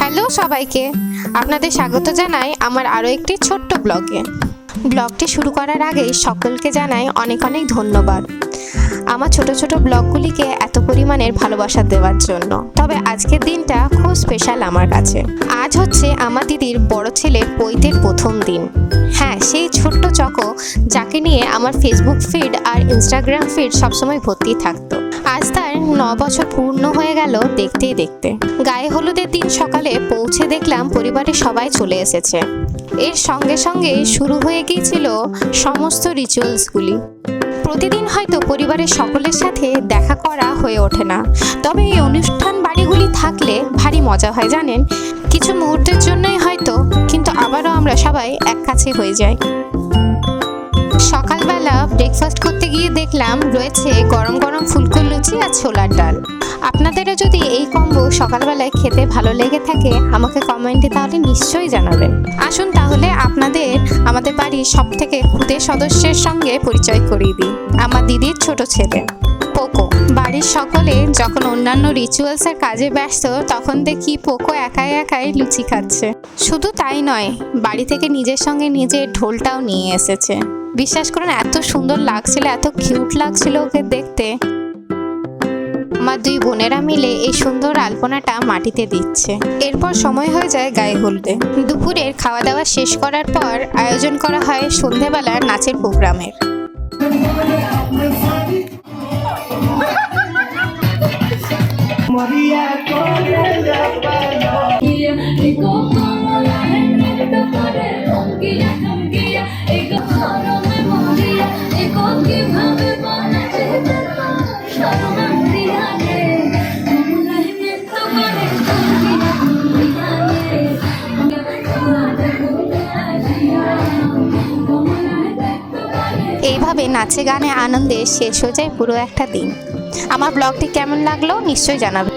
Hello সবাইকে, আপনাদের স্বাগত জানাই আমার আরও একটি ছোট্ট ব্লগে। ব্লগটি শুরু করার আগে সকলকে জানাই অনেক অনেক ধন্যবাদ আমার ছোট ছোট ব্লগগুলিকে এত পরিমাণের ভালোবাসা দেওয়ার জন্য। তবে আজকের দিনটা খুব স্পেশাল আমার কাছে। আজ হচ্ছে আমার দিদির বড় ছেলের পৈতের প্রথম দিন। হ্যাঁ, সেই ছোট্ট চকো যাকে নিয়ে আমার ফেসবুক ফিড আর ইনস্টাগ্রাম ফিড সবসময় ভর্তি থাকতো। আজ তার 9 বছর পূর্ণ হয়ে গেল দেখতেই দেখতে। গায়ে হলুদের দিন সকালে পৌঁছে দেখলাম পরিবারের সবাই চলে এসেছে। এর সঙ্গে সঙ্গে শুরু হয়ে গিয়েছিল সমস্ত রিচুয়ালসগুলি। প্রতিদিন হয়তো পরিবারের সকলের সাথে দেখা করা হয়ে ওঠে না, তবে এই অনুষ্ঠান বাড়িগুলি থাকলে ভারী মজা হয় জানেন। কিছু মুহূর্তের জন্যই হয়তো, কিন্তু আবারও আমরা সবাই এক কাছে হয়ে যাই। সকালবেলা ব্রেকফাস্ট করতে গিয়ে দেখলাম রয়েছে গরম গরম ফুলকো লুচি আর ছোলার ডাল। আপনাদেরও যদি এই কম্বো সকালবেলায় খেতে ভালো লেগে থাকে আমাকে কমেন্টে তাহলে নিশ্চয়ই জানাবেন। আসুন তাহলে আপনাদের আমাদের বাড়ির সবথেকে ক্ষুদে সদস্যের সঙ্গে পরিচয় করিয়ে দিই, আমার দিদির ছোট ছেলে পোকো। বাড়ির সকলে যখন অন্যান্য রিচুয়ালসের কাজে ব্যস্ত তখন দেখি পোকো একাই একাই লুচি খাচ্ছে। শুধু তাই নয়, বাড়ি থেকে নিজের সঙ্গে নিজের ঢোলটাও নিয়ে এসেছে। বিশ্বাস করুন, এত সুন্দর লাগছিল, এত কিউট লাগছিল ওকে দেখতে। আমার দুই বোনেরা মিলে এই সুন্দর আলপনাটা মাটিতে দিচ্ছে। এরপর সময় হয়ে যায় গায়ে হলুদে। দুপুরের খাওয়া দাওয়া শেষ করার পর আয়োজন করা হয় সন্ধেবেলা নাচের প্রোগ্রামের। এইভাবে নাচে গানে আনন্দে শেষ হয়ে যায় পুরো একটা দিন। আমার ব্লগটি কেমন লাগলো নিশ্চয়ই জানাবেন।